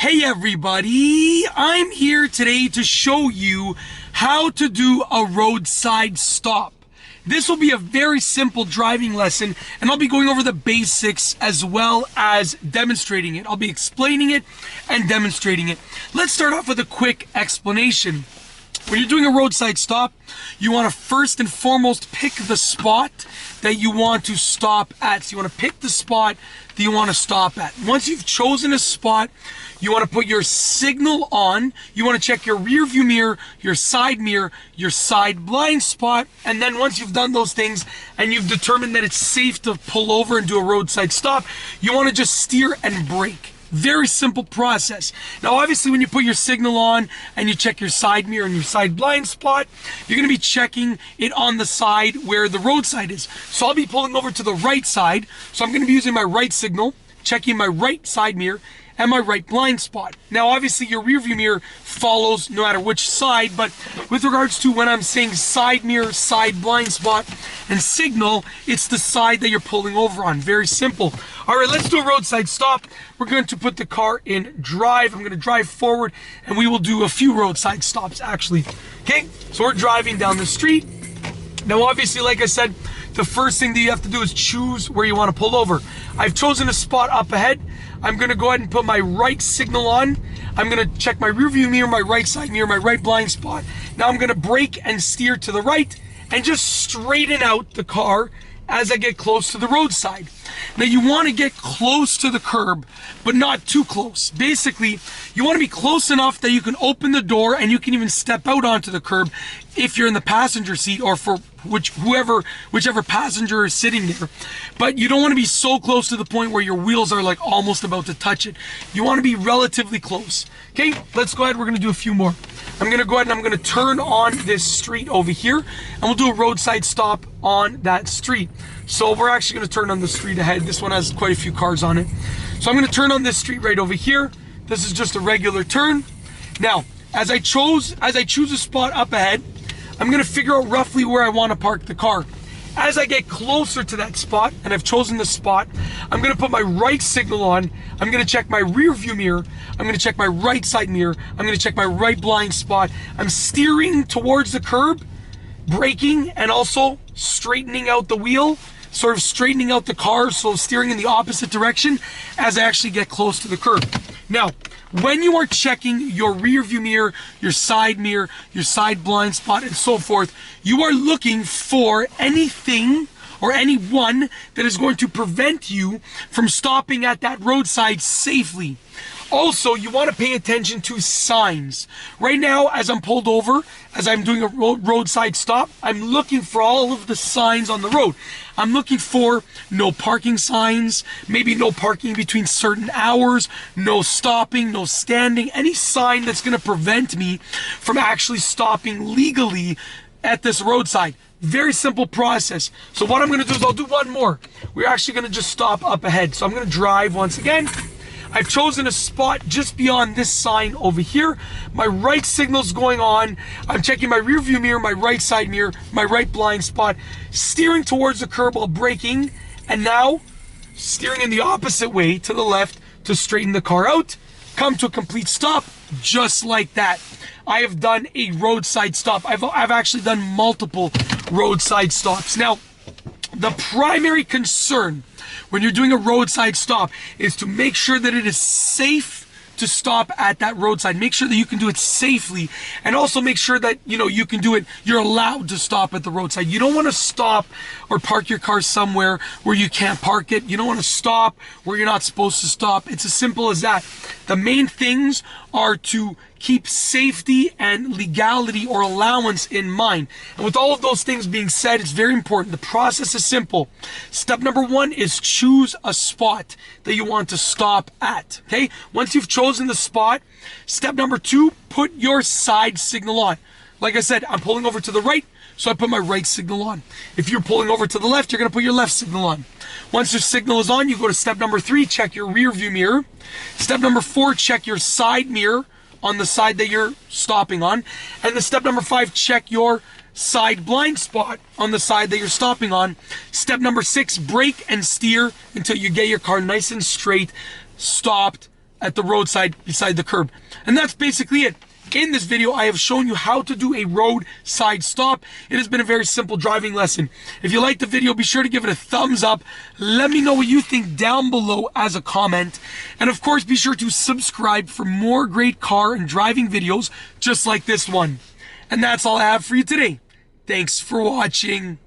Hey everybody, I'm here today to show you how to do a roadside stop. This will be a very simple driving lesson, and I'll be going over the basics as well as demonstrating it. I'll be explaining it and demonstrating it. Let's start off with a quick explanation. When you're doing a roadside stop, you want to first and foremost pick the spot that you want to stop at. So you want to pick the spot that you want to stop at. Once you've chosen a spot, you want to put your signal on. You want to check your rear view mirror, your side blind spot. And then once you've done those things and you've determined that it's safe to pull over and do a roadside stop, you want to just steer and brake. Very simple process. Now, obviously, when you put your signal on and you check your side mirror and your side blind spot, you're going to be checking it on the side where the roadside is. So I'll be pulling over to the right side. So I'm going to be using my right signal, checking my right side mirror and my right blind spot. Now, obviously, your rear view mirror follows no matter which side, but with regards to when I'm saying side mirror, side blind spot, and signal, it's the side that you're pulling over on. Very simple. All right, let's do a roadside stop. We're going to put the car in drive. I'm going to drive forward, and we will do a few roadside stops, actually. Okay, so we're driving down the street. Now, obviously, like I said, the first thing that you have to do is choose where you want to pull over. I've chosen a spot up ahead. I'm going to go ahead and put my right signal on. I'm going to check my rear view mirror, my right side mirror, my right blind spot. Now I'm going to brake and steer to the right and just straighten out the car as I get close to the roadside. Now you want to get close to the curb, but not too close. Basically, you want to be close enough that you can open the door and you can even step out onto the curb if you're in the passenger seat or for whichever passenger is sitting there. But you don't want to be so close to the point where your wheels are like almost about to touch it. You want to be relatively close. Okay, let's go ahead. We're going to do a few more. I'm going to go ahead and I'm going to turn on this street over here, and we'll do a roadside stop on that street. So we're actually going to turn on the street ahead. This one has quite a few cars on it. So I'm going to turn on this street right over here. This is just a regular turn. Now, as I choose a spot up ahead, I'm going to figure out roughly where I want to park the car. As I get closer to that spot, and I've chosen the spot, I'm going to put my right signal on. I'm going to check my rear view mirror. I'm going to check my right side mirror. I'm going to check my right blind spot. I'm steering towards the curb, braking, and also straightening out the wheel, sort of straightening out the car, so steering in the opposite direction as I actually get close to the curb. Now, when you are checking your rear view mirror, your side blind spot, and so forth, you are looking for anything or anyone that is going to prevent you from stopping at that roadside safely. Also, you want to pay attention to signs. Right now, as I'm pulled over, as I'm doing a roadside stop, I'm looking for all of the signs on the road. I'm looking for no parking signs, maybe no parking between certain hours, no stopping, no standing, any sign that's going to prevent me from actually stopping legally at this roadside. Very simple process. So what I'm going to do is I'll do one more. We're actually going to just stop up ahead. So I'm going to drive once again. I've chosen a spot just beyond this sign over here. My right signal's going on. I'm checking my rear view mirror, my right side mirror, my right blind spot, steering towards the curb while braking, and now steering in the opposite way to the left to straighten the car out, come to a complete stop, just like that. I have done a roadside stop. I've actually done multiple roadside stops. Now, the primary concern when you're doing a roadside stop is to make sure that it is safe to stop at that roadside. Make sure that you can do it safely, and also make sure that you can do it, you're allowed to stop at the roadside. You don't want to stop or park your car somewhere where you can't park it. You don't want to stop where you're not supposed to stop. It's as simple as that. The main things are to keep safety and legality or allowance in mind. And with all of those things being said, it's very important. The process is simple. Step number one is choose a spot that you want to stop at. Okay? Once you've chosen the spot, step number two, put your side signal on. Like I said, I'm pulling over to the right, so I put my right signal on. If you're pulling over to the left, you're going to put your left signal on. Once your signal is on, you go to step number three, check your rear view mirror. Step number four, check your side mirror on the side that you're stopping on. And the step number five, check your side blind spot on the side that you're stopping on. Step number six, brake and steer until you get your car nice and straight, stopped, at the roadside beside the curb. And that's basically it. In this video, I have shown you how to do a roadside stop. It has been a very simple driving lesson. If you liked the video, be sure to give it a thumbs up. Let me know what you think down below as a comment. And of course, be sure to subscribe for more great car and driving videos just like this one. And that's all I have for you today. Thanks for watching.